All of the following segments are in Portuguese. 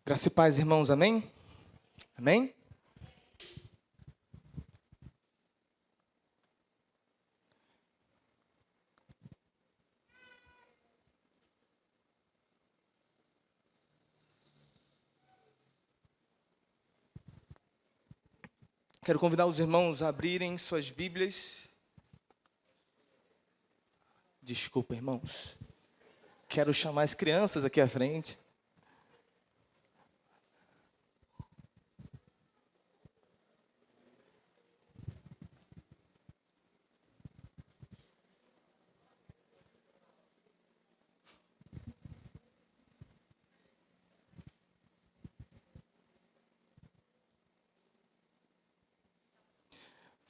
Graça e paz, irmãos, amém? Amém? Quero convidar os irmãos a abrirem suas Bíblias. Desculpa, irmãos. Quero chamar as crianças aqui à frente.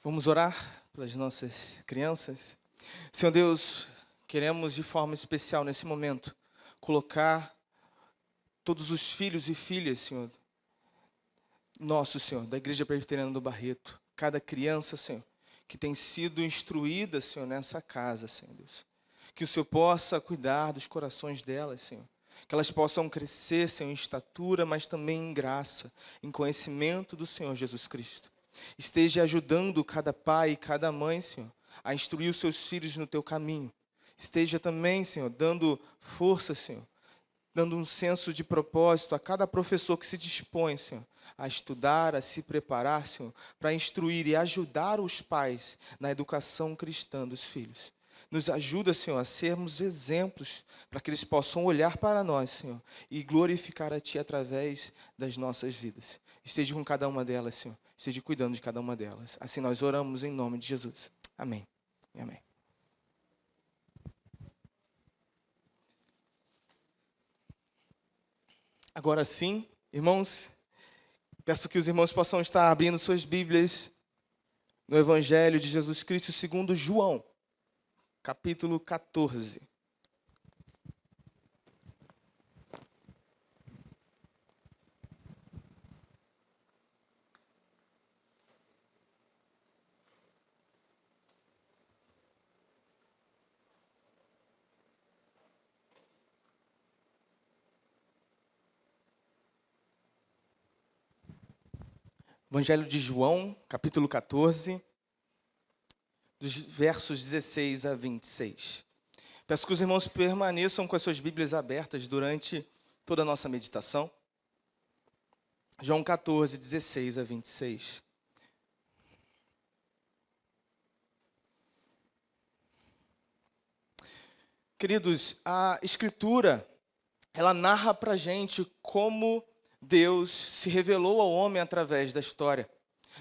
Vamos orar pelas nossas crianças. Senhor Deus, queremos de forma especial nesse momento colocar todos os filhos e filhas, Senhor, nosso, Senhor, da Igreja Presbiteriana do Barreto. Cada criança, Senhor, que tem sido instruída, Senhor, nessa casa, Senhor Deus. Que o Senhor possa cuidar dos corações delas, Senhor. Que elas possam crescer, Senhor, em estatura, mas também em graça, em conhecimento do Senhor Jesus Cristo. Esteja ajudando cada pai e cada mãe, Senhor, a instruir os seus filhos no teu caminho. Esteja também, Senhor, dando força, Senhor, dando um senso de propósito a cada professor que se dispõe, Senhor, a estudar, a se preparar, Senhor, para instruir e ajudar os pais na educação cristã dos filhos. Nos ajuda, Senhor, a sermos exemplos para que eles possam olhar para nós, Senhor, e glorificar a Ti através das nossas vidas. Esteja com cada uma delas, Senhor. Esteja cuidando de cada uma delas. Assim nós oramos em nome de Jesus. Amém. E amém. Agora sim, irmãos, peço que os irmãos possam estar abrindo suas Bíblias no Evangelho de Jesus Cristo segundo João, capítulo 14. Evangelho de João, capítulo 14, dos versos 16 a 26. Peço que os irmãos permaneçam com as suas Bíblias abertas durante toda a nossa meditação. João 14, 16 a 26. Queridos, a Escritura, ela narra para a gente como Deus se revelou ao homem através da história.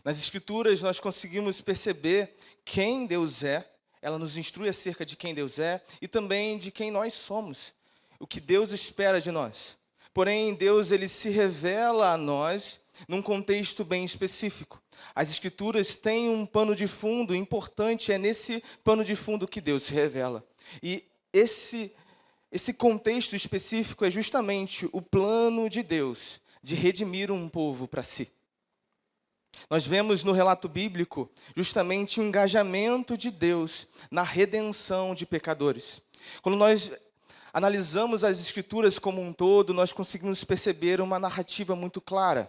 Nas Escrituras nós conseguimos perceber quem Deus é, ela nos instrui acerca de quem Deus é e também de quem nós somos, o que Deus espera de nós. Porém, Deus ele se revela a nós num contexto bem específico. As Escrituras têm um pano de fundo importante, é nesse pano de fundo que Deus se revela. E esse contexto específico é justamente o plano de Deus de redimir um povo para si. Nós vemos no relato bíblico justamente o engajamento de Deus na redenção de pecadores. Quando nós analisamos as Escrituras como um todo, nós conseguimos perceber uma narrativa muito clara.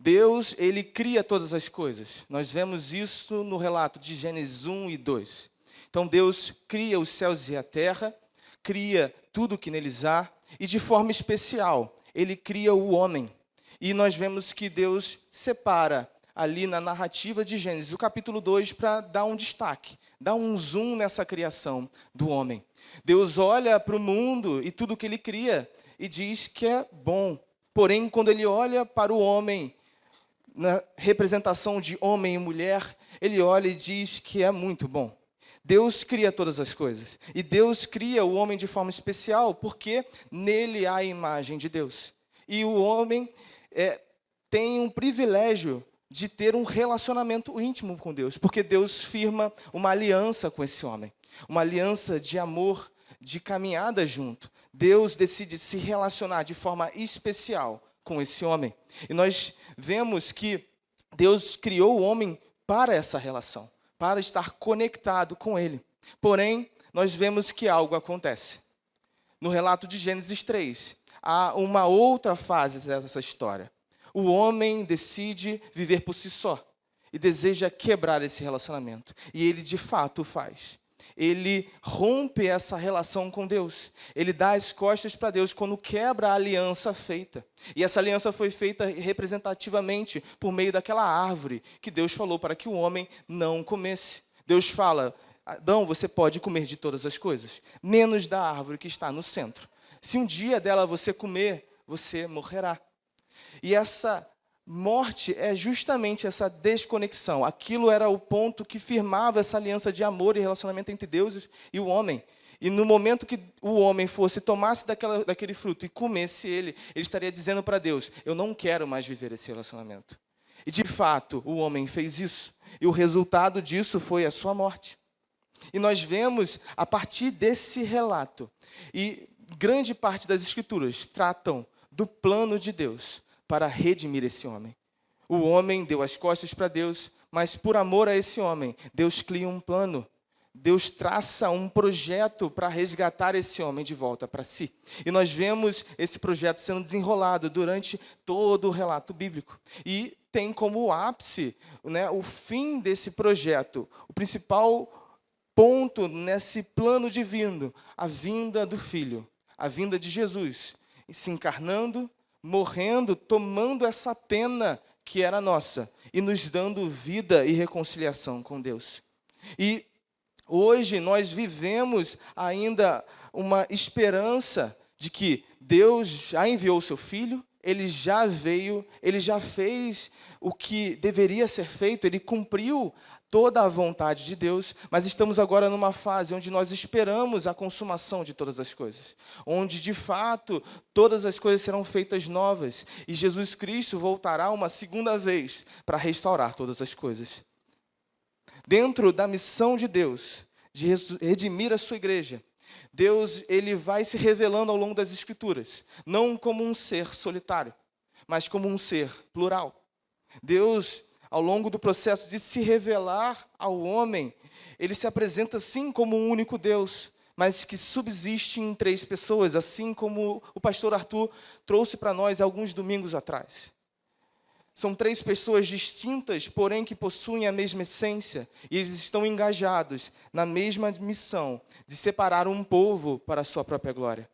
Deus, ele cria todas as coisas. Nós vemos isso no relato de Gênesis 1 e 2. Então Deus cria os céus e a terra, cria tudo que neles há, e de forma especial, ele cria o homem. E nós vemos que Deus separa ali na narrativa de Gênesis, o capítulo 2, para dar um destaque, dar um zoom nessa criação do homem. Deus olha para o mundo e tudo que ele cria e diz que é bom. Porém, quando ele olha para o homem, na representação de homem e mulher, ele olha e diz que é muito bom. Deus cria todas as coisas. E Deus cria o homem de forma especial, porque nele há a imagem de Deus. E o homem tem um privilégio de ter um relacionamento íntimo com Deus, porque Deus firma uma aliança com esse homem. Uma aliança de amor, de caminhada junto. Deus decide se relacionar de forma especial com esse homem. E nós vemos que Deus criou o homem para essa relação, para estar conectado com ele. Porém, nós vemos que algo acontece. No relato de Gênesis 3, há uma outra fase dessa história. O homem decide viver por si só e deseja quebrar esse relacionamento. E ele, de fato, o faz. Ele rompe essa relação com Deus. Ele dá as costas para Deus quando quebra a aliança feita. E essa aliança foi feita representativamente por meio daquela árvore que Deus falou para que o homem não comesse. Deus fala: Adão, você pode comer de todas as coisas, menos da árvore que está no centro. Se um dia dela você comer, você morrerá. E essa morte é justamente essa desconexão. Aquilo era o ponto que firmava essa aliança de amor e relacionamento entre Deus e o homem. E no momento que o homem tomasse daquele fruto e comesse ele estaria dizendo para Deus: eu não quero mais viver esse relacionamento. E de fato, o homem fez isso. E o resultado disso foi a sua morte. E nós vemos, a partir desse relato, e grande parte das Escrituras tratam do plano de Deus para redimir esse homem. O homem deu as costas para Deus, mas por amor a esse homem, Deus cria um plano. Deus traça um projeto para resgatar esse homem de volta para si. E nós vemos esse projeto sendo desenrolado durante todo o relato bíblico. E tem como ápice, né, o fim desse projeto, o principal ponto nesse plano divino, a vinda do Filho, a vinda de Jesus, se encarnando, morrendo, tomando essa pena que era nossa e nos dando vida e reconciliação com Deus. E hoje nós vivemos ainda uma esperança de que Deus já enviou o seu Filho, Ele já veio, Ele já fez o que deveria ser feito, Ele cumpriu toda a vontade de Deus, mas estamos agora numa fase onde nós esperamos a consumação de todas as coisas, onde de fato todas as coisas serão feitas novas e Jesus Cristo voltará uma segunda vez para restaurar todas as coisas. Dentro da missão de Deus, de redimir a sua igreja, Deus ele vai se revelando ao longo das Escrituras, não como um ser solitário, mas como um ser plural. Deus, ao longo do processo de se revelar ao homem, ele se apresenta sim como um único Deus, mas que subsiste em três pessoas, assim como o pastor Arthur trouxe para nós alguns domingos atrás. São três pessoas distintas, porém que possuem a mesma essência, e eles estão engajados na mesma missão de separar um povo para a sua própria glória.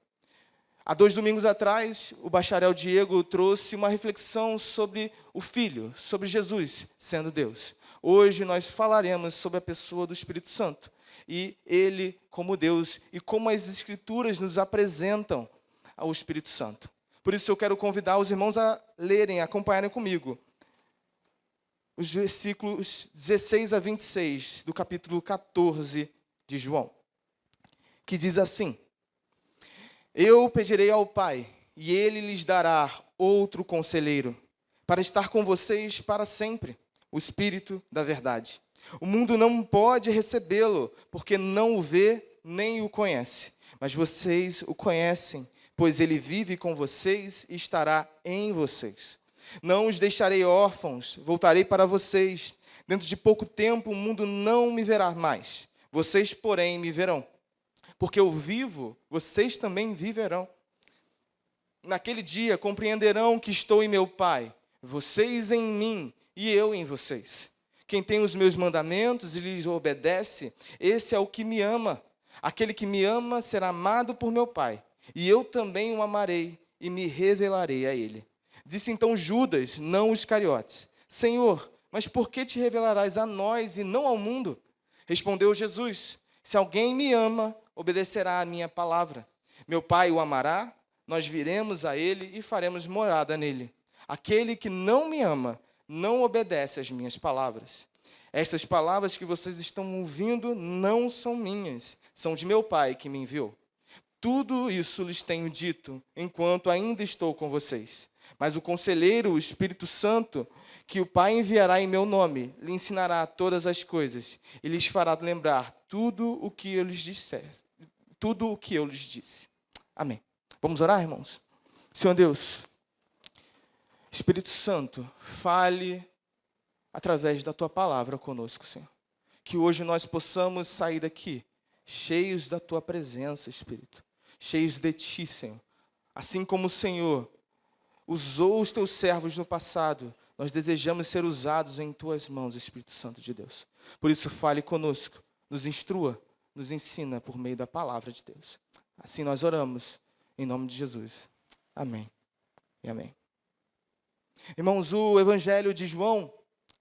Há 2 domingos atrás, o bacharel Diego trouxe uma reflexão sobre o Filho, sobre Jesus sendo Deus. Hoje nós falaremos sobre a pessoa do Espírito Santo, e Ele como Deus, e como as Escrituras nos apresentam ao Espírito Santo. Por isso eu quero convidar os irmãos a lerem, a acompanharem comigo os versículos 16 a 26 do capítulo 14 de João, que diz assim: Eu pedirei ao Pai, e Ele lhes dará outro conselheiro, para estar com vocês para sempre, o Espírito da verdade. O mundo não pode recebê-lo, porque não o vê nem o conhece, mas vocês o conhecem, pois ele vive com vocês e estará em vocês. Não os deixarei órfãos, voltarei para vocês. Dentro de pouco tempo o mundo não me verá mais. Vocês, porém, me verão. Porque eu vivo, vocês também viverão. Naquele dia compreenderão que estou em meu Pai, vocês em mim e eu em vocês. Quem tem os meus mandamentos e lhes obedece, esse é o que me ama. Aquele que me ama será amado por meu Pai. E eu também o amarei e me revelarei a ele. Disse então Judas, não os Iscariotes: Senhor, mas por que te revelarás a nós e não ao mundo? Respondeu Jesus: Se alguém me ama, obedecerá à minha palavra. Meu Pai o amará, nós viremos a ele e faremos morada nele. Aquele que não me ama, não obedece às minhas palavras. Estas palavras que vocês estão ouvindo não são minhas, são de meu Pai que me enviou. Tudo isso lhes tenho dito, enquanto ainda estou com vocês. Mas o Conselheiro, o Espírito Santo, que o Pai enviará em meu nome, lhe ensinará todas as coisas e lhes fará lembrar tudo o que eu lhes disse. Amém. Vamos orar, irmãos? Senhor Deus, Espírito Santo, fale através da Tua palavra conosco, Senhor. Que hoje nós possamos sair daqui cheios da Tua presença, Espírito. Cheios de Ti, Senhor. Assim como o Senhor usou os teus servos no passado, nós desejamos ser usados em tuas mãos, Espírito Santo de Deus. Por isso, fale conosco, nos instrua, nos ensina por meio da palavra de Deus. Assim nós oramos, em nome de Jesus. Amém e amém. Irmãos, o Evangelho de João,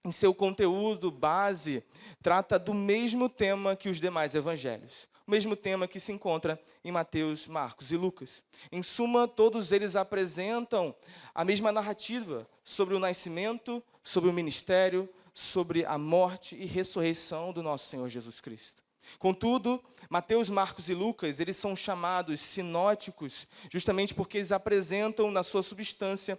em seu conteúdo base, trata do mesmo tema que os demais evangelhos. O mesmo tema que se encontra em Mateus, Marcos e Lucas. Em suma, todos eles apresentam a mesma narrativa sobre o nascimento, sobre o ministério, sobre a morte e ressurreição do nosso Senhor Jesus Cristo. Contudo, Mateus, Marcos e Lucas, eles são chamados sinóticos justamente porque eles apresentam na sua substância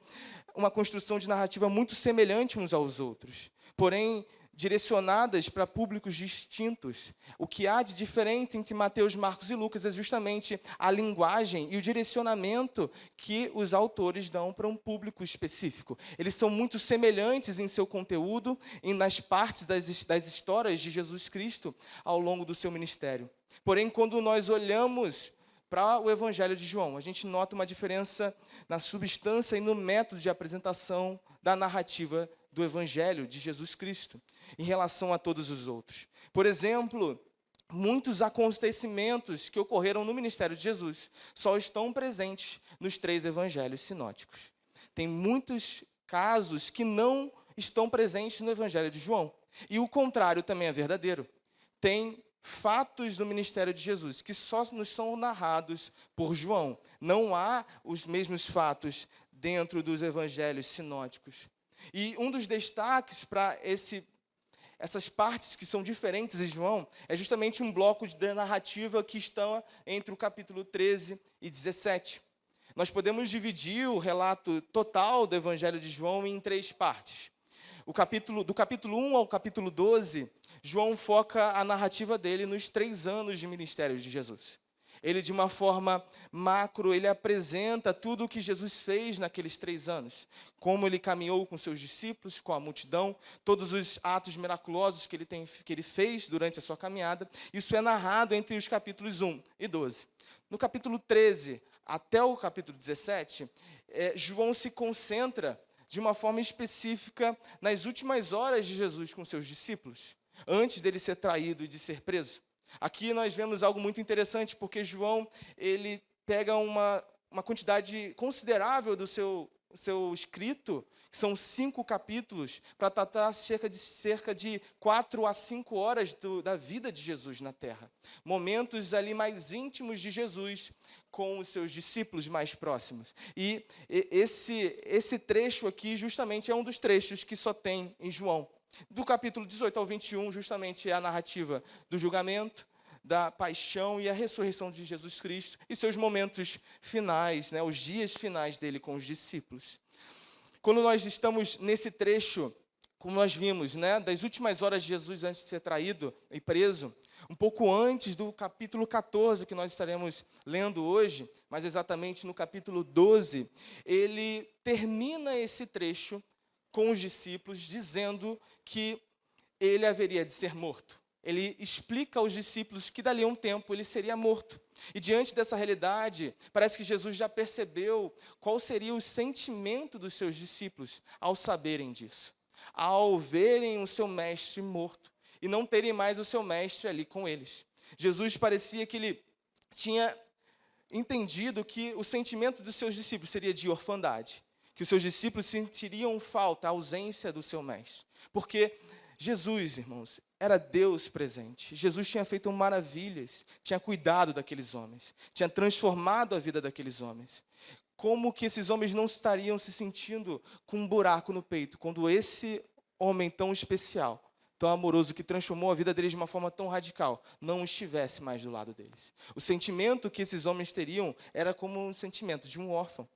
uma construção de narrativa muito semelhante uns aos outros, porém direcionadas para públicos distintos. O que há de diferente entre Mateus, Marcos e Lucas é justamente a linguagem e o direcionamento que os autores dão para um público específico. Eles são muito semelhantes em seu conteúdo e nas partes das histórias de Jesus Cristo ao longo do seu ministério. Porém, quando nós olhamos para o Evangelho de João, a gente nota uma diferença na substância e no método de apresentação da narrativa do Evangelho de Jesus Cristo, em relação a todos os outros. Por exemplo, muitos acontecimentos que ocorreram no ministério de Jesus só estão presentes nos 3 evangelhos sinóticos. Tem muitos casos que não estão presentes no Evangelho de João. E o contrário também é verdadeiro. Tem fatos do ministério de Jesus que só nos são narrados por João. Não há os mesmos fatos dentro dos evangelhos sinóticos. E um dos destaques para essas partes que são diferentes em João é justamente um bloco de narrativa que está entre o capítulo 13 e 17. Nós podemos dividir o relato total do Evangelho de João em 3 partes. Do capítulo 1 ao capítulo 12, João foca a narrativa dele nos 3 anos de ministério de Jesus. Ele, de uma forma macro, ele apresenta tudo o que Jesus fez naqueles 3 anos. Como ele caminhou com seus discípulos, com a multidão, todos os atos miraculosos que ele fez durante a sua caminhada. Isso é narrado entre os capítulos 1 e 12. No capítulo 13 até o capítulo 17, João se concentra de uma forma específica nas últimas horas de Jesus com seus discípulos, antes dele ser traído e de ser preso. Aqui nós vemos algo muito interessante, porque João ele pega uma quantidade considerável do seu escrito, que são 5 capítulos, para tratar cerca de 4 a 5 horas da vida de Jesus na Terra. Momentos ali mais íntimos de Jesus com os seus discípulos mais próximos. E esse trecho aqui justamente é um dos trechos que só tem em João. Do capítulo 18 ao 21, justamente é a narrativa do julgamento, da paixão e a ressurreição de Jesus Cristo e seus momentos finais, os dias finais dele com os discípulos. Quando nós estamos nesse trecho, como nós vimos, das últimas horas de Jesus antes de ser traído e preso, um pouco antes do capítulo 14, que nós estaremos lendo hoje, mas exatamente no capítulo 12, ele termina esse trecho com os discípulos, dizendo que ele haveria de ser morto. Ele explica aos discípulos que dali a um tempo ele seria morto. E diante dessa realidade, parece que Jesus já percebeu qual seria o sentimento dos seus discípulos ao saberem disso, ao verem o seu mestre morto e não terem mais o seu mestre ali com eles. Jesus parecia que ele tinha entendido que o sentimento dos seus discípulos seria de orfandade, que os seus discípulos sentiriam falta, a ausência do seu mestre. Porque Jesus, irmãos, era Deus presente. Jesus tinha feito maravilhas, tinha cuidado daqueles homens, tinha transformado a vida daqueles homens. Como que esses homens não estariam se sentindo com um buraco no peito, quando esse homem tão especial, tão amoroso, que transformou a vida deles de uma forma tão radical, não estivesse mais do lado deles? O sentimento que esses homens teriam era como um sentimento de um órfão.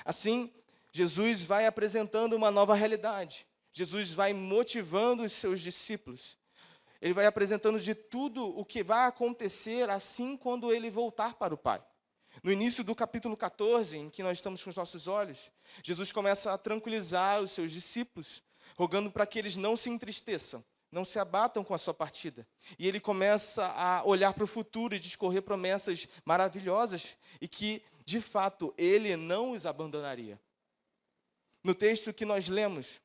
Assim, Jesus vai apresentando uma nova realidade. Jesus vai motivando os seus discípulos. Ele vai apresentando de tudo o que vai acontecer assim quando ele voltar para o Pai. No início do capítulo 14, em que nós estamos com os nossos olhos, Jesus começa a tranquilizar os seus discípulos, rogando para que eles não se entristeçam, não se abatam com a sua partida. E ele começa a olhar para o futuro e discorrer promessas maravilhosas e que, de fato, ele não os abandonaria. No texto que nós lemos,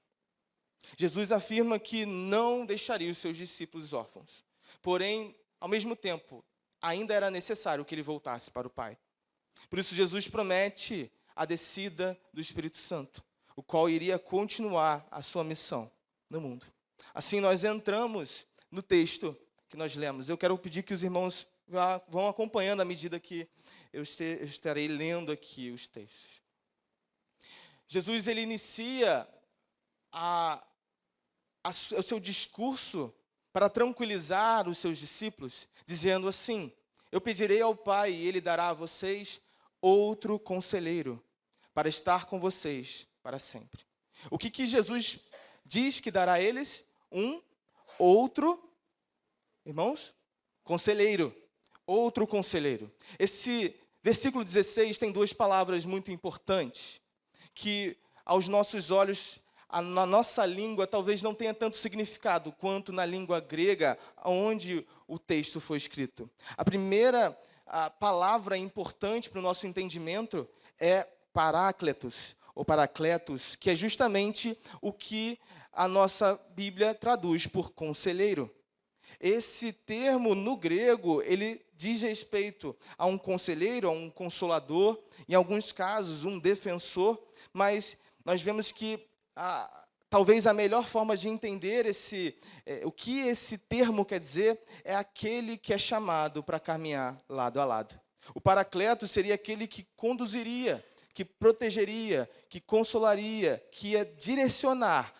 Jesus afirma que não deixaria os seus discípulos órfãos. Porém, ao mesmo tempo, ainda era necessário que ele voltasse para o Pai. Por isso, Jesus promete a descida do Espírito Santo, o qual iria continuar a sua missão no mundo. Assim, nós entramos no texto que nós lemos. Eu quero pedir que os irmãos vão acompanhando à medida que eu estarei lendo aqui os textos. Jesus, ele inicia o seu discurso para tranquilizar os seus discípulos, dizendo assim: eu pedirei ao Pai e Ele dará a vocês outro conselheiro para estar com vocês para sempre. O que Jesus diz que dará a eles? Um outro, irmãos, conselheiro. Outro conselheiro. Esse versículo 16 tem duas palavras muito importantes, que aos nossos olhos, na nossa língua, talvez não tenha tanto significado quanto na língua grega, onde o texto foi escrito. A primeira palavra importante para o nosso entendimento é parácletos, ou paracletos, que é justamente o que a nossa Bíblia traduz por conselheiro. Esse termo, no grego, ele diz respeito a um conselheiro, a um consolador, em alguns casos, um defensor, mas nós vemos que talvez a melhor forma de entender o que esse termo quer dizer é aquele que é chamado para caminhar lado a lado. O paracleto seria aquele que conduziria, que protegeria, que consolaria, que ia direcionar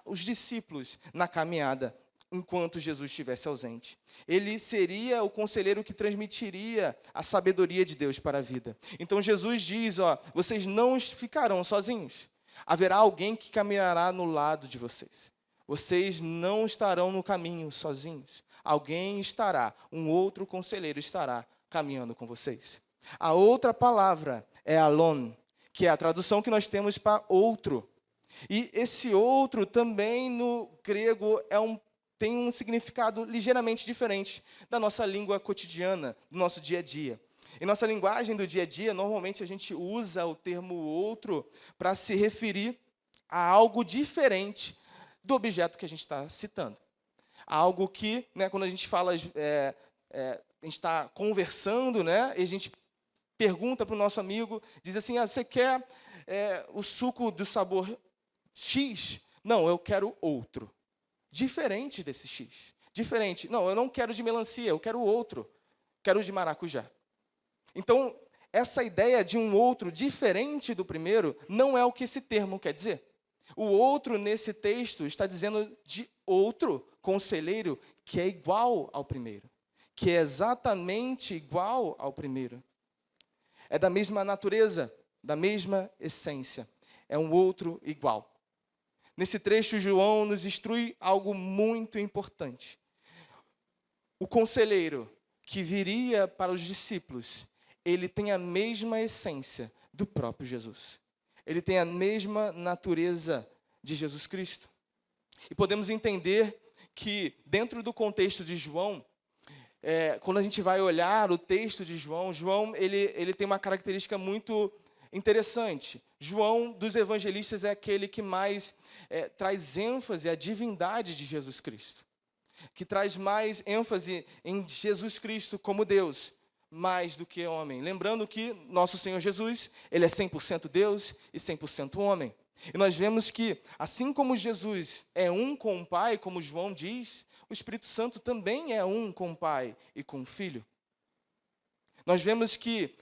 os discípulos na caminhada enquanto Jesus estivesse ausente. Ele seria o conselheiro que transmitiria a sabedoria de Deus para a vida. Então Jesus diz, vocês não ficarão sozinhos. Haverá alguém que caminhará no lado de vocês. Vocês não estarão no caminho sozinhos. Alguém estará, um outro conselheiro estará caminhando com vocês. A outra palavra é alon, que é a tradução que nós temos para outro. E esse outro também no grego tem um significado ligeiramente diferente da nossa língua cotidiana, do nosso dia a dia. Em nossa linguagem do dia a dia, normalmente a gente usa o termo outro para se referir a algo diferente do objeto que a gente está citando. Algo que, quando a gente fala, a gente está conversando, e a gente pergunta para o nosso amigo, diz assim, você quer o suco do sabor X? Não, eu quero outro. Diferente desse X. Diferente. Não, eu não quero de melancia, eu quero outro. Quero de maracujá. Então, essa ideia de um outro diferente do primeiro não é o que esse termo quer dizer. O outro, nesse texto, está dizendo de outro conselheiro que é igual ao primeiro. Que é exatamente igual ao primeiro. É da mesma natureza, da mesma essência. É um outro igual. Nesse trecho, João nos instrui algo muito importante. O conselheiro que viria para os discípulos, ele tem a mesma essência do próprio Jesus. Ele tem a mesma natureza de Jesus Cristo. E podemos entender que, dentro do contexto de João, quando a gente vai olhar o texto de João, ele tem uma característica muito interessante. João, dos evangelistas, é aquele que mais traz ênfase à divindade de Jesus Cristo. Que traz mais ênfase em Jesus Cristo como Deus, mais do que homem. Lembrando que nosso Senhor Jesus, ele é 100% Deus e 100% homem. E nós vemos que, assim como Jesus é um com o Pai, como João diz, o Espírito Santo também é um com o Pai e com o Filho. Nós vemos que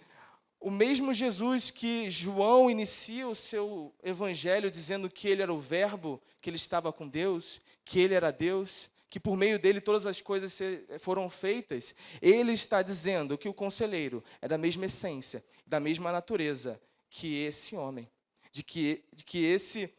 o mesmo Jesus que João inicia o seu evangelho dizendo que ele era o Verbo, que ele estava com Deus, que ele era Deus, que por meio dele todas as coisas foram feitas, ele está dizendo que o conselheiro é da mesma essência, da mesma natureza que esse homem, de que esse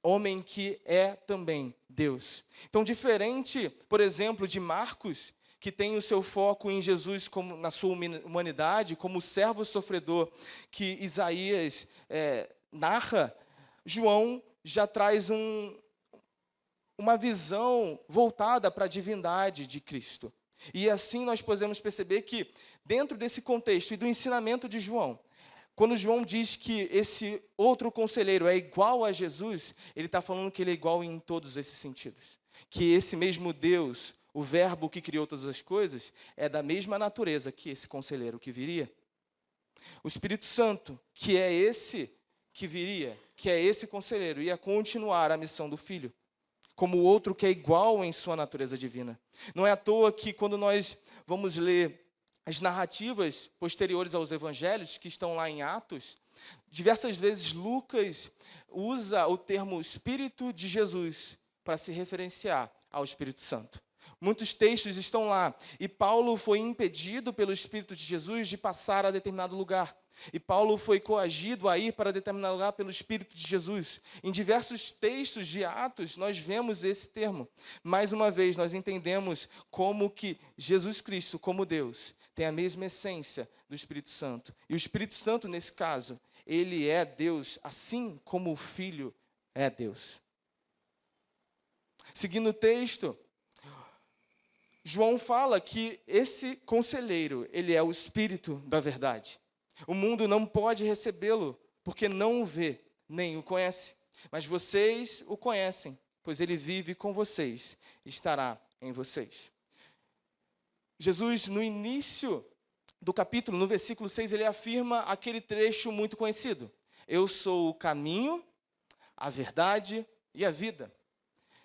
homem que é também Deus. Então, diferente, por exemplo, de Marcos, que tem o seu foco em Jesus como na sua humanidade, como o servo sofredor que Isaías narra, João já traz um uma visão voltada para a divindade de Cristo. E assim nós podemos perceber que, dentro desse contexto e do ensinamento de João, quando João diz que esse outro conselheiro é igual a Jesus, ele está falando que ele é igual em todos esses sentidos. Que esse mesmo Deus, o Verbo que criou todas as coisas, é da mesma natureza que esse conselheiro que viria. O Espírito Santo, que é esse que viria, que é esse conselheiro, ia continuar a missão do Filho, como o outro que é igual em sua natureza divina. Não é à toa que quando nós vamos ler as narrativas posteriores aos evangelhos, que estão lá em Atos, diversas vezes Lucas usa o termo Espírito de Jesus para se referenciar ao Espírito Santo. Muitos textos estão lá, e Paulo foi impedido pelo Espírito de Jesus de passar a determinado lugar. E Paulo foi coagido a ir para determinado lugar pelo Espírito de Jesus. Em diversos textos de Atos, nós vemos esse termo. Mais uma vez, nós entendemos como que Jesus Cristo, como Deus, tem a mesma essência do Espírito Santo. E o Espírito Santo, nesse caso, ele é Deus, assim como o Filho é Deus. Seguindo o texto, João fala que esse conselheiro, ele é o Espírito da verdade. O mundo não pode recebê-lo, porque não o vê, nem o conhece. Mas vocês o conhecem, pois ele vive com vocês e estará em vocês. Jesus, no início do capítulo, no versículo 6, ele afirma aquele trecho muito conhecido. Eu sou o caminho, a verdade e a vida.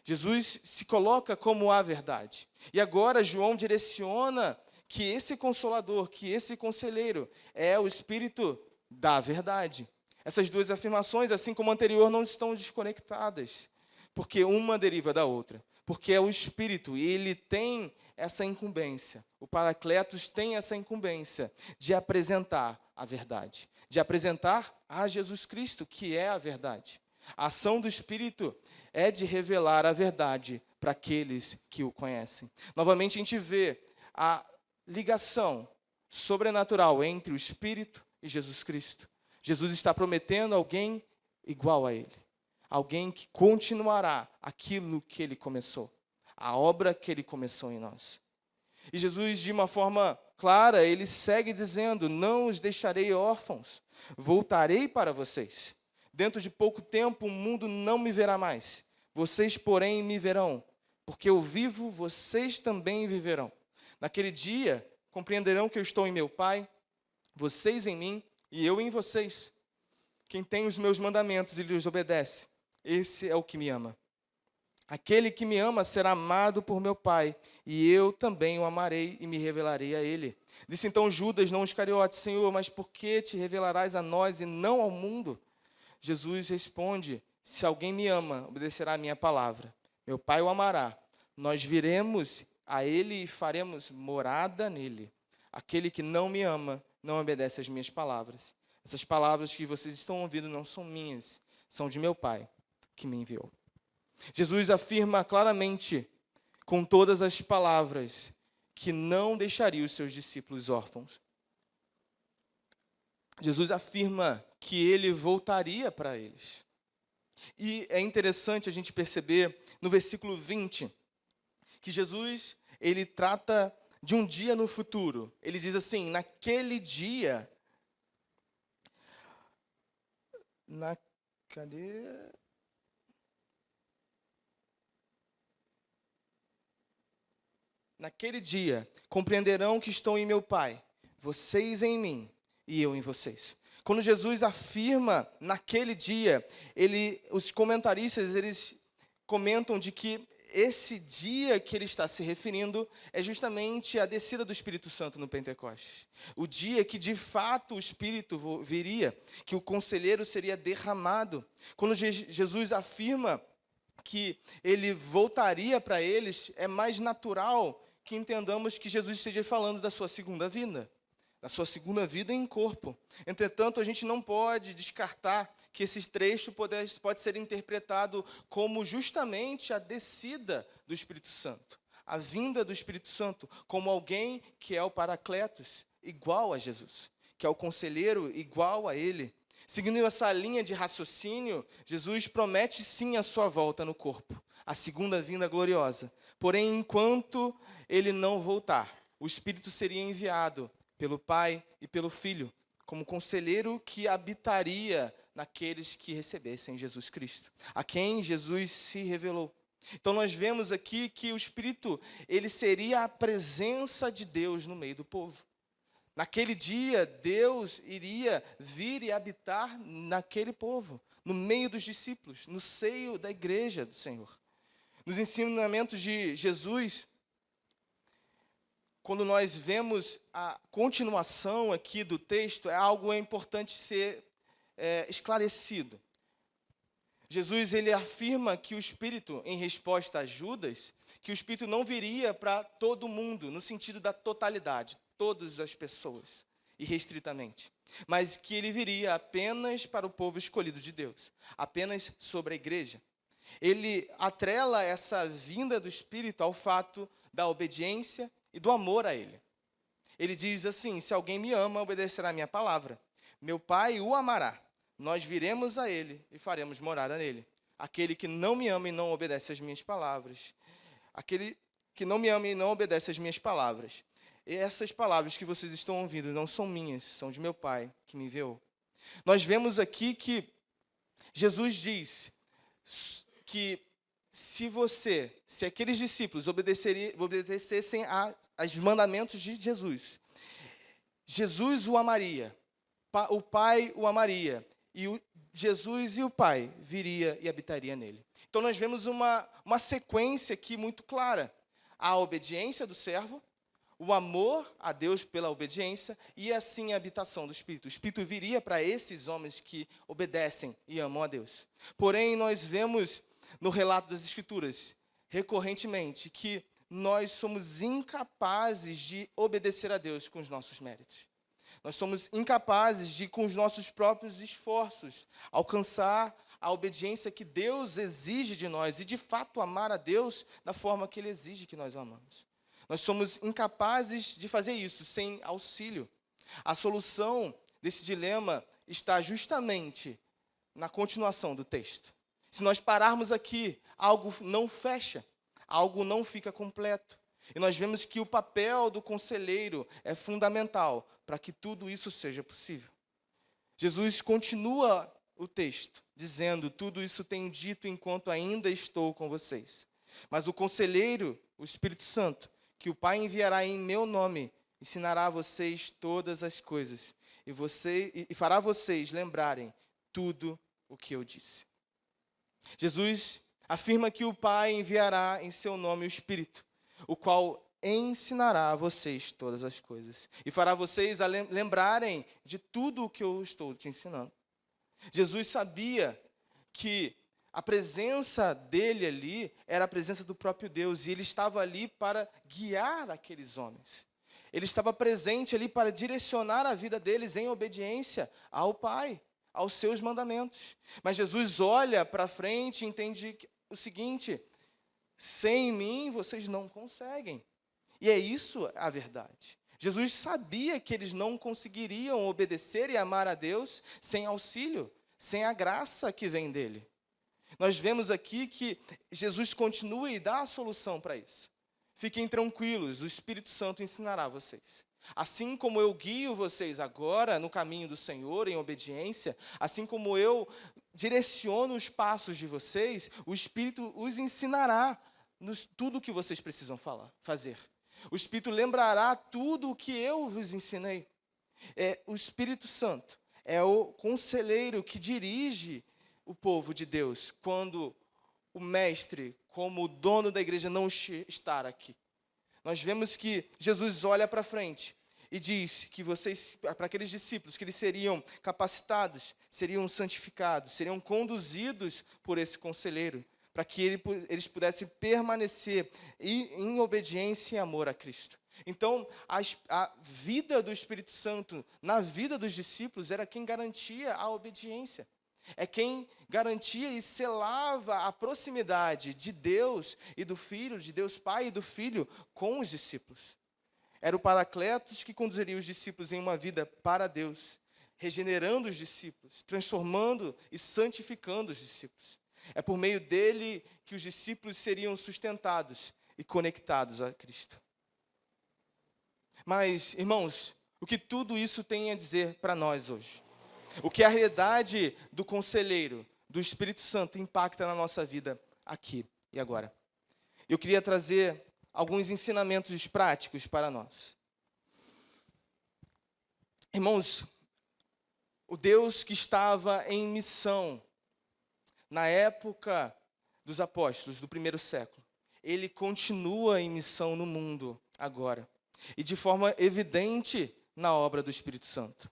Jesus se coloca como a verdade. E agora João direciona que esse consolador, que esse conselheiro é o Espírito da verdade. Essas duas afirmações, assim como a anterior, não estão desconectadas, porque uma deriva da outra. Porque é o Espírito, e ele tem essa incumbência. O Paracletos tem essa incumbência de apresentar a verdade, de apresentar a Jesus Cristo, que é a verdade. A ação do Espírito é de revelar a verdade para aqueles que o conhecem. Novamente, a gente vê a ligação sobrenatural entre o Espírito e Jesus Cristo. Jesus está prometendo alguém igual a ele. Alguém que continuará aquilo que ele começou. A obra que ele começou em nós. E Jesus, de uma forma clara, ele segue dizendo: não os deixarei órfãos, voltarei para vocês. Dentro de pouco tempo o mundo não me verá mais. Vocês, porém, me verão. Porque eu vivo, vocês também viverão. Naquele dia, compreenderão que eu estou em meu Pai, vocês em mim e eu em vocês. Quem tem os meus mandamentos e lhes obedece, esse é o que me ama. Aquele que me ama será amado por meu Pai, e eu também o amarei e me revelarei a ele. Disse então Judas, não Iscariote: Senhor, mas por que te revelarás a nós e não ao mundo? Jesus responde: se alguém me ama, obedecerá a minha palavra. Meu Pai o amará. Nós viremos a ele e faremos morada nele. Aquele que não me ama, não obedece às minhas palavras. Essas palavras que vocês estão ouvindo não são minhas, são de meu Pai, que me enviou. Jesus afirma claramente, com todas as palavras, que não deixaria os seus discípulos órfãos. Jesus afirma que ele voltaria para eles. E é interessante a gente perceber no versículo 20, que Jesus, ele trata de um dia no futuro. Ele diz assim: naquele dia, naquele dia, compreenderão que estou em meu Pai, vocês em mim e eu em vocês. Quando Jesus afirma naquele dia, os comentaristas, eles comentam de que esse dia que ele está se referindo é justamente a descida do Espírito Santo no Pentecostes. O dia que, de fato, o Espírito viria, que o conselheiro seria derramado. Quando Jesus afirma que ele voltaria para eles, é mais natural que entendamos que Jesus esteja falando da sua segunda vinda. Da sua segunda vida em corpo. Entretanto, a gente não pode descartar que esse trecho pode ser interpretado como justamente a descida do Espírito Santo. A vinda do Espírito Santo como alguém que é o Paracletos, igual a Jesus. Que é o conselheiro igual a ele. Seguindo essa linha de raciocínio, Jesus promete sim a sua volta no corpo, a segunda vinda gloriosa. Porém, enquanto ele não voltar, o Espírito seria enviado pelo Pai e pelo Filho, como conselheiro que habitaria naqueles que recebessem Jesus Cristo, a quem Jesus se revelou. Então nós vemos aqui que o Espírito, ele seria a presença de Deus no meio do povo. Naquele dia, Deus iria vir e habitar naquele povo, no meio dos discípulos, no seio da igreja do Senhor. Nos ensinamentos de Jesus, quando nós vemos a continuação aqui do texto, é algo importante ser esclarecido. Jesus, ele afirma que o Espírito, em resposta a Judas, que o Espírito não viria para todo mundo, no sentido da totalidade, todas as pessoas, irrestritamente, mas que ele viria apenas para o povo escolhido de Deus, apenas sobre a igreja. Ele atrela essa vinda do Espírito ao fato da obediência e do amor a ele. Ele diz assim: se alguém me ama, obedecerá a minha palavra. Meu Pai o amará. Nós viremos a ele e faremos morada nele. Aquele que não me ama e não obedece às minhas palavras. Aquele que não me ama e não obedece às minhas palavras. E essas palavras que vocês estão ouvindo não são minhas, são de meu Pai que me enviou. Nós vemos aqui que Jesus diz que se aqueles discípulos obedecessem aos mandamentos de Jesus, Jesus o amaria, o Pai o amaria, e Jesus e o Pai viria e habitaria nele. Então nós vemos uma sequência aqui muito clara: a obediência do servo, o amor a Deus pela obediência e assim a habitação do Espírito. O Espírito viria para esses homens que obedecem e amam a Deus. Porém, nós vemos no relato das Escrituras, recorrentemente, que nós somos incapazes de obedecer a Deus com os nossos méritos. Nós somos incapazes de, com os nossos próprios esforços, alcançar a obediência que Deus exige de nós e, de fato, amar a Deus da forma que Ele exige que nós o amamos. Nós somos incapazes de fazer isso sem auxílio. A solução desse dilema está justamente na continuação do texto. Se nós pararmos aqui, algo não fecha, algo não fica completo. E nós vemos que o papel do conselheiro é fundamental para que tudo isso seja possível. Jesus continua o texto, dizendo: tudo isso tenho dito enquanto ainda estou com vocês. Mas o conselheiro, o Espírito Santo, que o Pai enviará em meu nome, ensinará a vocês todas as coisas e fará vocês lembrarem tudo o que eu disse. Jesus afirma que o Pai enviará em seu nome o Espírito, o qual ensinará a vocês todas as coisas e fará vocês lembrarem de tudo o que eu estou te ensinando. Jesus sabia que a presença dele ali era a presença do próprio Deus, e ele estava ali para guiar aqueles homens. Ele estava presente ali para direcionar a vida deles em obediência ao Pai, aos seus mandamentos. Mas Jesus olha para frente e entende o seguinte: sem mim vocês não conseguem. E é isso a verdade. Jesus sabia que eles não conseguiriam obedecer e amar a Deus sem auxílio, sem a graça que vem dele. Nós vemos aqui que Jesus continua e dá a solução para isso. Fiquem tranquilos, o Espírito Santo ensinará vocês. Assim como eu guio vocês agora no caminho do Senhor, em obediência, assim como eu direciono os passos de vocês, o Espírito os ensinará tudo o que vocês precisam fazer. O Espírito lembrará tudo o que eu vos ensinei. O Espírito Santo é o conselheiro que dirige o povo de Deus quando o mestre, como o dono da igreja, não estar aqui. Nós vemos que Jesus olha para frente e diz que para aqueles discípulos, que eles seriam capacitados, seriam santificados, seriam conduzidos por esse conselheiro, para que eles pudessem permanecer em obediência e amor a Cristo. Então, a vida do Espírito Santo na vida dos discípulos era quem garantia a obediência. É quem garantia e selava a proximidade de Deus e do Filho, de Deus Pai e do Filho com os discípulos. Era o Paracletos que conduziria os discípulos em uma vida para Deus, regenerando os discípulos, transformando e santificando os discípulos. É por meio dele que os discípulos seriam sustentados e conectados a Cristo. Mas, irmãos, o que tudo isso tem a dizer para nós hoje? O que a realidade do conselheiro, do Espírito Santo, impacta na nossa vida aqui e agora? Eu queria trazer alguns ensinamentos práticos para nós. Irmãos, o Deus que estava em missão na época dos apóstolos, do primeiro século, ele continua em missão no mundo agora, e de forma evidente na obra do Espírito Santo.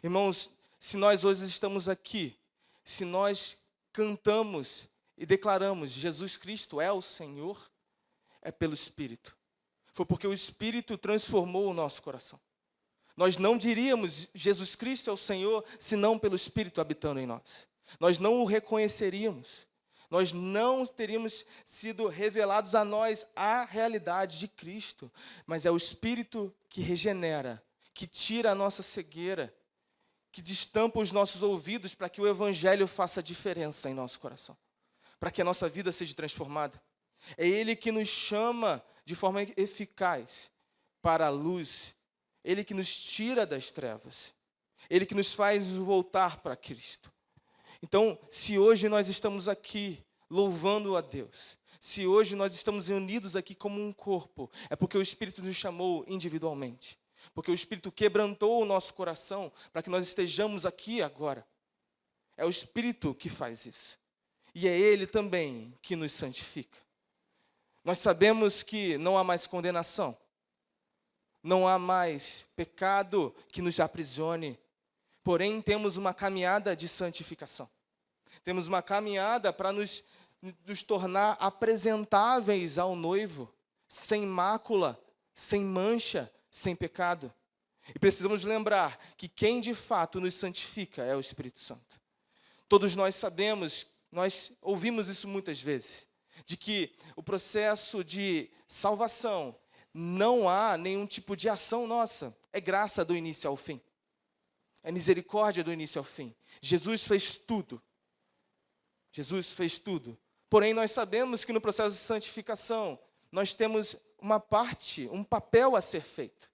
Irmãos, se nós hoje estamos aqui, se nós cantamos e declaramos Jesus Cristo é o Senhor, é pelo Espírito. Foi porque o Espírito transformou o nosso coração. Nós não diríamos Jesus Cristo é o Senhor, senão pelo Espírito habitando em nós. Nós não o reconheceríamos. Nós não teríamos sido revelados a nós a realidade de Cristo. Mas é o Espírito que regenera, que tira a nossa cegueira, que destampa os nossos ouvidos para que o Evangelho faça diferença em nosso coração, para que a nossa vida seja transformada. É Ele que nos chama de forma eficaz para a luz. Ele que nos tira das trevas. Ele que nos faz voltar para Cristo. Então, se hoje nós estamos aqui louvando a Deus, se hoje nós estamos unidos aqui como um corpo, é porque o Espírito nos chamou individualmente. Porque o Espírito quebrantou o nosso coração para que nós estejamos aqui agora. É o Espírito que faz isso. E é Ele também que nos santifica. Nós sabemos que não há mais condenação. Não há mais pecado que nos aprisione. Porém, temos uma caminhada de santificação. Temos uma caminhada para nos tornar apresentáveis ao noivo, sem mácula, sem mancha, sem pecado. E precisamos lembrar que quem de fato nos santifica é o Espírito Santo. Todos nós sabemos, nós ouvimos isso muitas vezes, de que o processo de salvação não há nenhum tipo de ação nossa. É graça do início ao fim. É misericórdia do início ao fim. Jesus fez tudo. Jesus fez tudo. Porém, nós sabemos que no processo de santificação, nós temos uma parte, um papel a ser feito.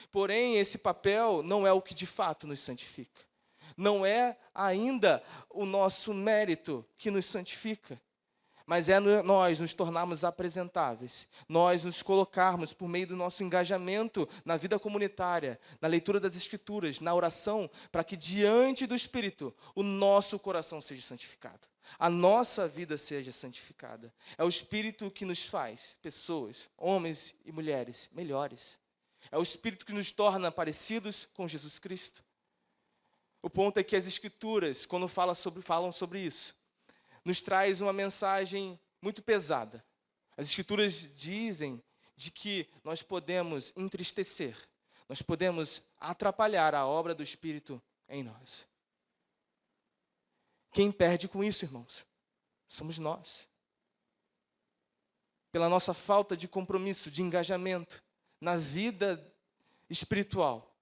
Porém, esse papel não é o que de fato nos santifica. Não é ainda o nosso mérito que nos santifica. Mas é nós nos tornarmos apresentáveis, nós nos colocarmos por meio do nosso engajamento na vida comunitária, na leitura das Escrituras, na oração, para que diante do Espírito o nosso coração seja santificado, a nossa vida seja santificada. É o Espírito que nos faz pessoas, homens e mulheres, melhores. É o Espírito que nos torna parecidos com Jesus Cristo. O ponto é que as Escrituras, quando falam sobre isso, nos traz uma mensagem muito pesada. As Escrituras dizem de que nós podemos entristecer, nós podemos atrapalhar a obra do Espírito em nós. Quem perde com isso, irmãos? Somos nós. Pela nossa falta de compromisso, de engajamento na vida espiritual,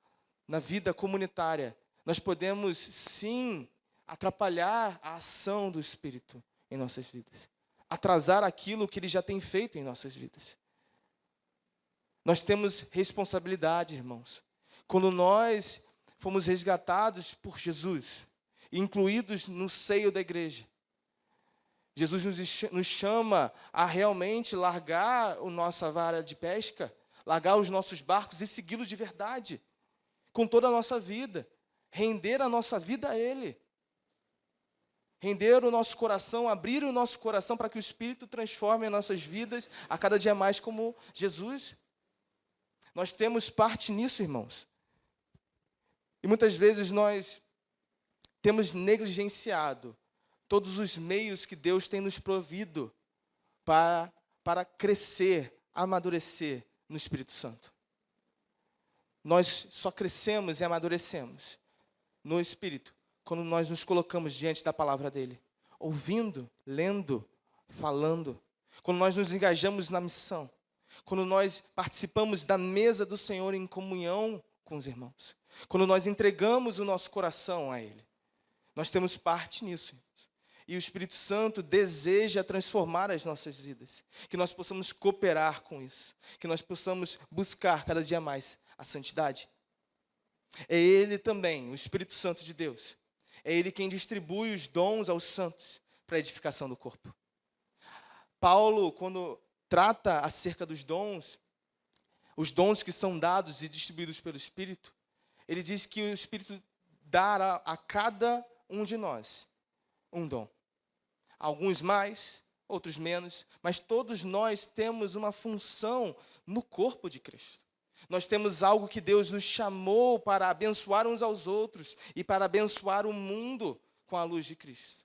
na vida comunitária, nós podemos sim atrapalhar a ação do Espírito em nossas vidas. Atrasar aquilo que Ele já tem feito em nossas vidas. Nós temos responsabilidade, irmãos. Quando nós fomos resgatados por Jesus, incluídos no seio da igreja, Jesus nos chama a realmente largar a nossa vara de pesca, largar os nossos barcos e segui-lo de verdade, com toda a nossa vida, render a nossa vida a Ele. Render o nosso coração, abrir o nosso coração para que o Espírito transforme as nossas vidas a cada dia mais como Jesus. Nós temos parte nisso, irmãos. E muitas vezes nós temos negligenciado todos os meios que Deus tem nos provido para crescer, amadurecer no Espírito Santo. Nós só crescemos e amadurecemos no Espírito quando nós nos colocamos diante da palavra dEle, ouvindo, lendo, falando, quando nós nos engajamos na missão, quando nós participamos da mesa do Senhor em comunhão com os irmãos. Quando nós entregamos o nosso coração a Ele, nós temos parte nisso, irmãos. E o Espírito Santo deseja transformar as nossas vidas. Que nós possamos cooperar com isso. Que nós possamos buscar cada dia mais a santidade. É Ele também, o Espírito Santo de Deus. É Ele quem distribui os dons aos santos para a edificação do corpo. Paulo, quando trata acerca dos dons, os dons que são dados e distribuídos pelo Espírito, ele diz que o Espírito dará a cada um de nós um dom. Alguns mais, outros menos, mas todos nós temos uma função no corpo de Cristo. Nós temos algo que Deus nos chamou para abençoar uns aos outros e para abençoar o mundo com a luz de Cristo.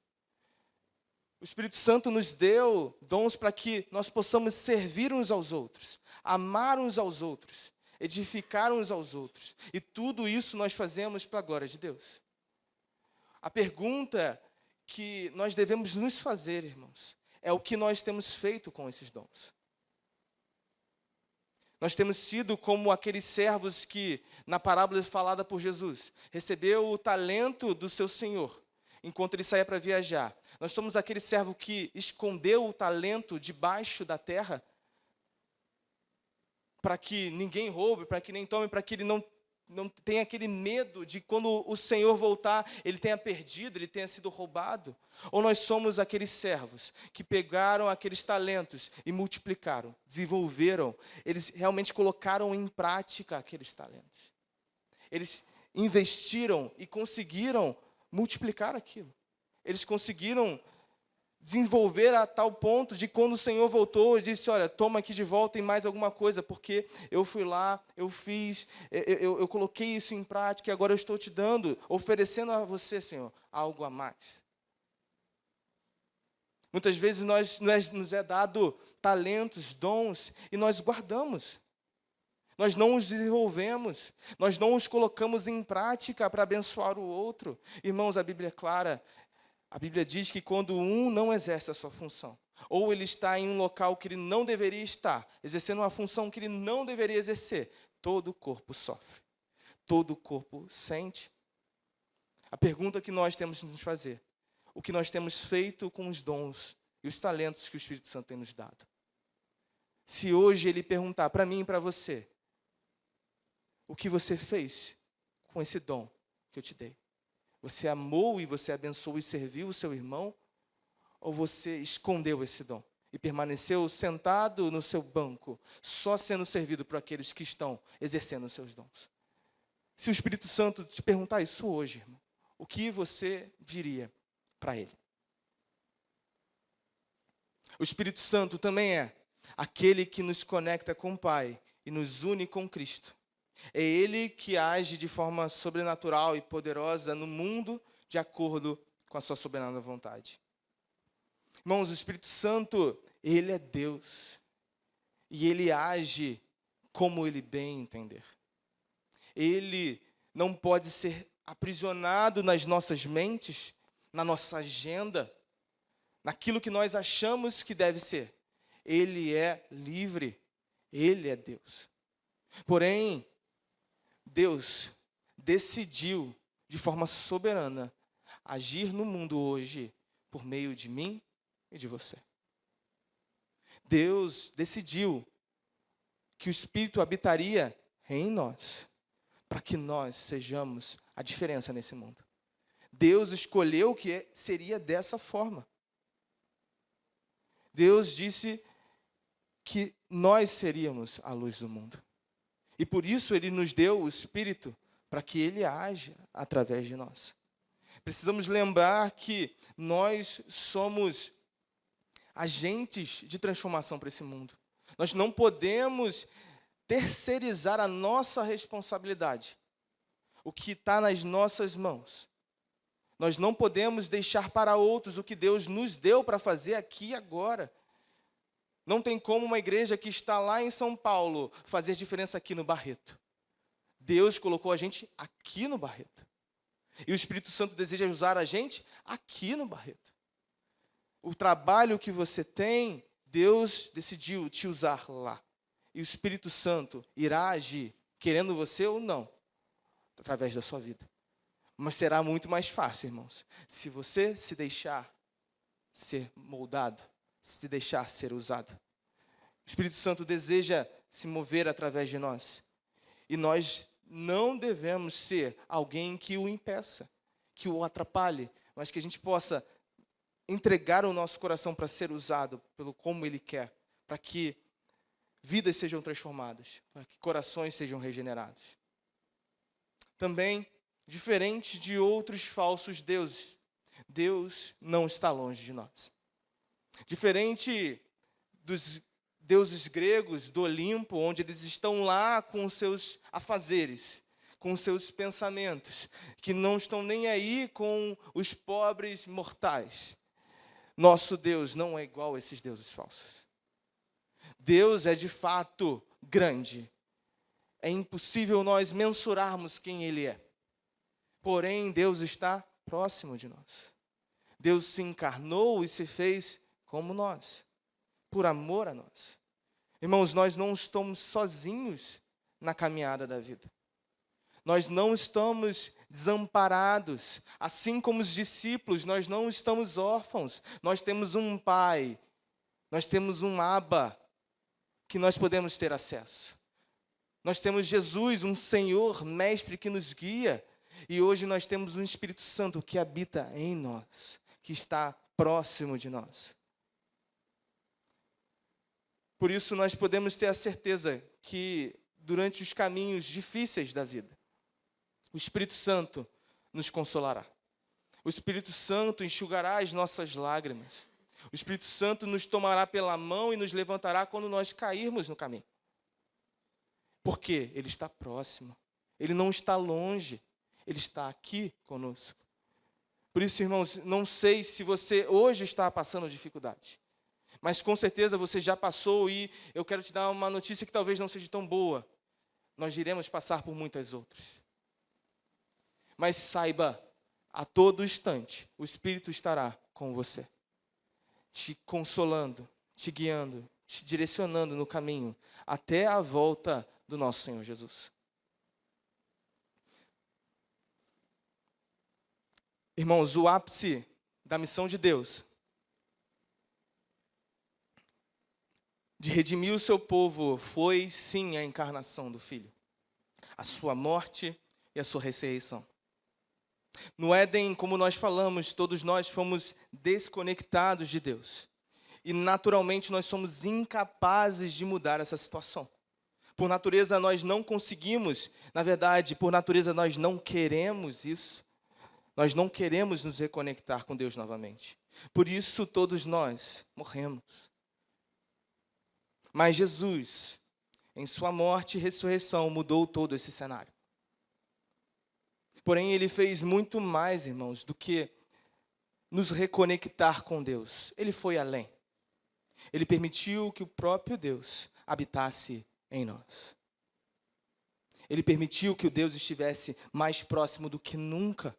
O Espírito Santo nos deu dons para que nós possamos servir uns aos outros, amar uns aos outros, edificar uns aos outros. E tudo isso nós fazemos para a glória de Deus. A pergunta que nós devemos nos fazer, irmãos, é o que nós temos feito com esses dons. Nós temos sido como aqueles servos que, na parábola falada por Jesus, recebeu o talento do seu senhor, enquanto ele saía para viajar. Nós somos aquele servo que escondeu o talento debaixo da terra, para que ninguém roube, para que nem tome, para que ele não tenha aquele medo de quando o Senhor voltar, ele tenha perdido, ele tenha sido roubado. Ou nós somos aqueles servos que pegaram aqueles talentos e multiplicaram, desenvolveram, eles realmente colocaram em prática aqueles talentos. Eles investiram e conseguiram multiplicar aquilo. Eles conseguiram desenvolver a tal ponto de quando o Senhor voltou e disse, olha, toma aqui de volta e mais alguma coisa, porque eu fui lá, eu fiz, eu coloquei isso em prática e agora eu estou te dando, oferecendo a você, Senhor, algo a mais. Muitas vezes nos é dado talentos, dons, e nós guardamos. Nós não os desenvolvemos, nós não os colocamos em prática para abençoar o outro. Irmãos, a Bíblia é clara. A Bíblia diz que quando um não exerce a sua função, ou ele está em um local que ele não deveria estar, exercendo uma função que ele não deveria exercer, todo o corpo sofre, todo o corpo sente. A pergunta que nós temos que nos fazer, o que nós temos feito com os dons e os talentos que o Espírito Santo tem nos dado? Se hoje ele perguntar para mim e para você, o que você fez com esse dom que eu te dei? Você amou e você abençoou e serviu o seu irmão? Ou você escondeu esse dom e permaneceu sentado no seu banco, só sendo servido por aqueles que estão exercendo os seus dons? Se o Espírito Santo te perguntar isso hoje, irmão, o que você diria para ele? O Espírito Santo também é aquele que nos conecta com o Pai e nos une com Cristo. É Ele que age de forma sobrenatural e poderosa no mundo de acordo com a sua soberana vontade. Irmãos, o Espírito Santo, Ele é Deus. E Ele age como Ele bem entender. Ele não pode ser aprisionado nas nossas mentes, na nossa agenda, naquilo que nós achamos que deve ser. Ele é livre. Ele é Deus. Porém, Deus decidiu, de forma soberana, agir no mundo hoje por meio de mim e de você. Deus decidiu que o Espírito habitaria em nós, para que nós sejamos a diferença nesse mundo. Deus escolheu que seria dessa forma. Deus disse que nós seríamos a luz do mundo. E por isso Ele nos deu o Espírito, para que Ele haja através de nós. Precisamos lembrar que nós somos agentes de transformação para esse mundo. Nós não podemos terceirizar a nossa responsabilidade, o que está nas nossas mãos. Nós não podemos deixar para outros o que Deus nos deu para fazer aqui e agora. Não tem como uma igreja que está lá em São Paulo fazer diferença aqui no Barreto. Deus colocou a gente aqui no Barreto. E o Espírito Santo deseja usar a gente aqui no Barreto. O trabalho que você tem, Deus decidiu te usar lá. E o Espírito Santo irá agir, querendo você ou não, através da sua vida. Mas será muito mais fácil, irmãos, se você se deixar ser moldado, se deixar ser usado. O Espírito Santo deseja se mover através de nós. E nós não devemos ser alguém que o impeça, que o atrapalhe, mas que a gente possa entregar o nosso coração para ser usado pelo como Ele quer, para que vidas sejam transformadas, para que corações sejam regenerados. Também, diferente de outros falsos deuses, Deus não está longe de nós. Diferente dos deuses gregos do Olimpo, onde eles estão lá com os seus afazeres, com os seus pensamentos, que não estão nem aí com os pobres mortais. Nosso Deus não é igual a esses deuses falsos. Deus é de fato grande. É impossível nós mensurarmos quem Ele é. Porém, Deus está próximo de nós. Deus se encarnou e se fez como nós, por amor a nós. Irmãos, nós não estamos sozinhos na caminhada da vida. Nós não estamos desamparados. Assim como os discípulos, nós não estamos órfãos. Nós temos um Pai, nós temos um Abba, que nós podemos ter acesso. Nós temos Jesus, um Senhor, Mestre, que nos guia. E hoje nós temos um Espírito Santo que habita em nós, que está próximo de nós. Por isso nós podemos ter a certeza que durante os caminhos difíceis da vida, o Espírito Santo nos consolará. O Espírito Santo enxugará as nossas lágrimas. O Espírito Santo nos tomará pela mão e nos levantará quando nós cairmos no caminho. Porque Ele está próximo. Ele não está longe. Ele está aqui conosco. Por isso, irmãos, não sei se você hoje está passando dificuldade. Mas com certeza você já passou e eu quero te dar uma notícia que talvez não seja tão boa. Nós iremos passar por muitas outras. Mas saiba, a todo instante, o Espírito estará com você, te consolando, te guiando, te direcionando no caminho, até a volta do nosso Senhor Jesus. Irmãos, o ápice da missão de Deus, de redimir o seu povo, foi sim a encarnação do Filho, a sua morte e a sua ressurreição. No Éden, como nós falamos, todos nós fomos desconectados de Deus. E naturalmente nós somos incapazes de mudar essa situação. Por natureza nós não conseguimos, na verdade, por natureza nós não queremos isso. Nós não queremos nos reconectar com Deus novamente. Por isso todos nós morremos. Mas Jesus, em sua morte e ressurreição, mudou todo esse cenário. Porém, Ele fez muito mais, irmãos, do que nos reconectar com Deus. Ele foi além. Ele permitiu que o próprio Deus habitasse em nós. Ele permitiu que o Deus estivesse mais próximo do que nunca.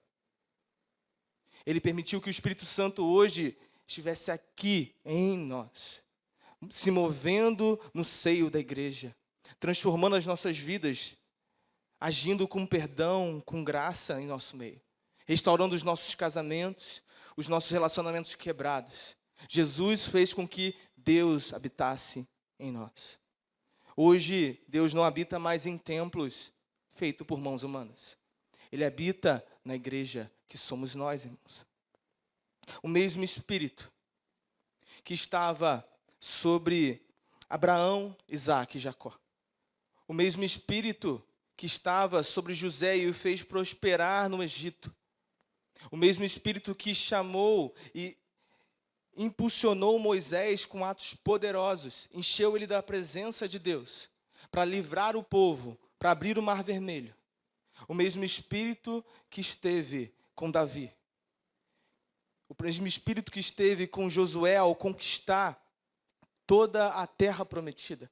Ele permitiu que o Espírito Santo hoje estivesse aqui em nós, se movendo no seio da igreja, transformando as nossas vidas, agindo com perdão, com graça em nosso meio, restaurando os nossos casamentos, os nossos relacionamentos quebrados. Jesus fez com que Deus habitasse em nós. Hoje, Deus não habita mais em templos feitos por mãos humanas. Ele habita na igreja, que somos nós, irmãos. O mesmo Espírito que estava sobre Abraão, Isaque e Jacó. O mesmo Espírito que estava sobre José e o fez prosperar no Egito. O mesmo Espírito que chamou e impulsionou Moisés com atos poderosos, encheu ele da presença de Deus, para livrar o povo, para abrir o Mar Vermelho. O mesmo Espírito que esteve com Davi. O mesmo Espírito que esteve com Josué ao conquistar toda a terra prometida.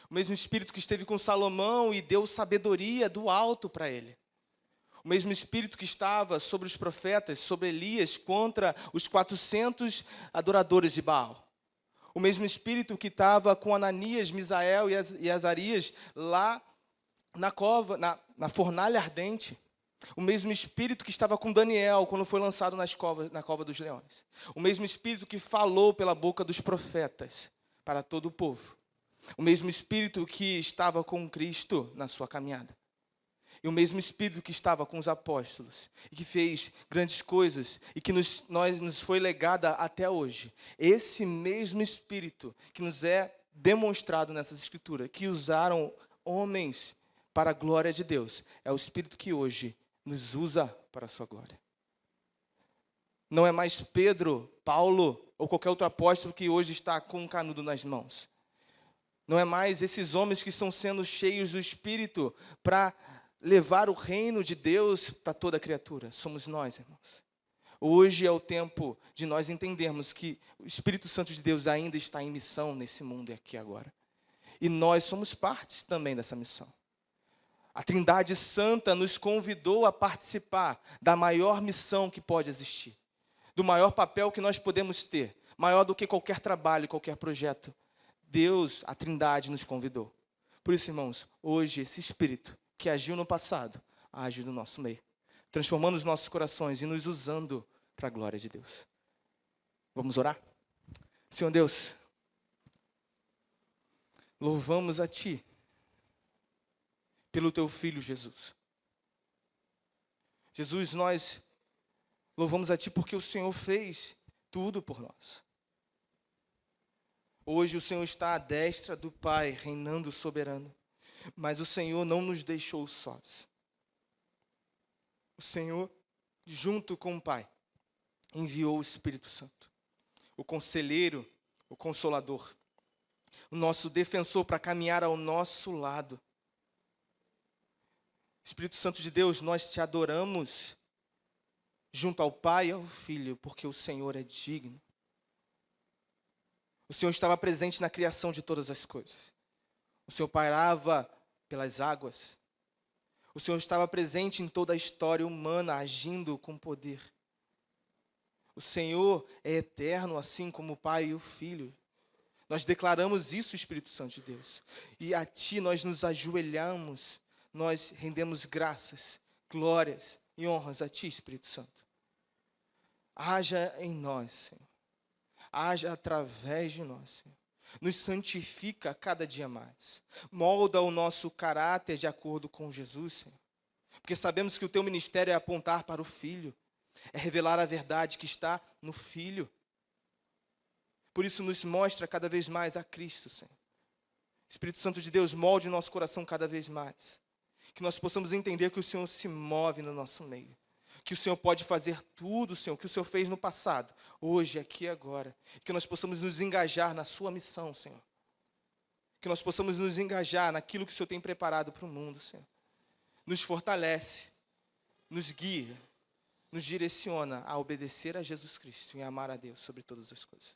O mesmo Espírito que esteve com Salomão e deu sabedoria do alto para ele. O mesmo Espírito que estava sobre os profetas, sobre Elias, contra os 400 adoradores de Baal. O mesmo Espírito que estava com Ananias, Misael e Azarias lá na cova, na fornalha ardente. O mesmo Espírito que estava com Daniel quando foi lançado na cova dos leões. O mesmo Espírito que falou pela boca dos profetas para todo o povo. O mesmo Espírito que estava com Cristo na sua caminhada. E o mesmo Espírito que estava com os apóstolos e que fez grandes coisas e que nos foi legada até hoje. Esse mesmo Espírito que nos é demonstrado nessas escrituras, que usaram homens para a glória de Deus, é o Espírito que hoje nos usa para a sua glória. Não é mais Pedro, Paulo ou qualquer outro apóstolo que hoje está com um canudo nas mãos. Não é mais esses homens que estão sendo cheios do Espírito para levar o reino de Deus para toda criatura. Somos nós, irmãos. Hoje é o tempo de nós entendermos que o Espírito Santo de Deus ainda está em missão nesse mundo e aqui agora. E nós somos partes também dessa missão. A Trindade Santa nos convidou a participar da maior missão que pode existir. Do maior papel que nós podemos ter. Maior do que qualquer trabalho, qualquer projeto. Deus, a Trindade, nos convidou. Por isso, irmãos, hoje esse Espírito que agiu no passado, age no nosso meio, transformando os nossos corações e nos usando para a glória de Deus. Vamos orar? Senhor Deus, louvamos a Ti pelo Teu Filho Jesus. Jesus, nós louvamos a Ti porque o Senhor fez tudo por nós. Hoje o Senhor está à destra do Pai, reinando soberano. Mas o Senhor não nos deixou sós. O Senhor, junto com o Pai, enviou o Espírito Santo, o conselheiro, o consolador, o nosso defensor para caminhar ao nosso lado. Espírito Santo de Deus, nós te adoramos junto ao Pai e ao Filho, porque o Senhor é digno. O Senhor estava presente na criação de todas as coisas. O Senhor pairava pelas águas. O Senhor estava presente em toda a história humana, agindo com poder. O Senhor é eterno, assim como o Pai e o Filho. Nós declaramos isso, Espírito Santo de Deus. E a Ti nós nos ajoelhamos, nós rendemos graças, glórias e honras a Ti, Espírito Santo. Haja em nós, Senhor. Haja através de nós, Senhor. Nos santifica cada dia mais. Molda o nosso caráter de acordo com Jesus, Senhor. Porque sabemos que o Teu ministério é apontar para o Filho. É revelar a verdade que está no Filho. Por isso nos mostra cada vez mais a Cristo, Senhor. Espírito Santo de Deus, molde o nosso coração cada vez mais. Que nós possamos entender que o Senhor se move no nosso meio. Que o Senhor pode fazer tudo, Senhor, que o Senhor fez no passado, hoje, aqui e agora. Que nós possamos nos engajar na sua missão, Senhor. Que nós possamos nos engajar naquilo que o Senhor tem preparado para o mundo, Senhor. Nos fortalece, nos guia, nos direciona a obedecer a Jesus Cristo e a amar a Deus sobre todas as coisas.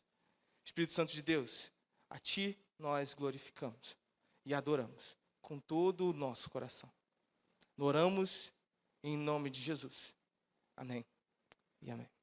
Espírito Santo de Deus, a Ti nós glorificamos e adoramos com todo o nosso coração. Oramos em nome de Jesus. Amém e amém.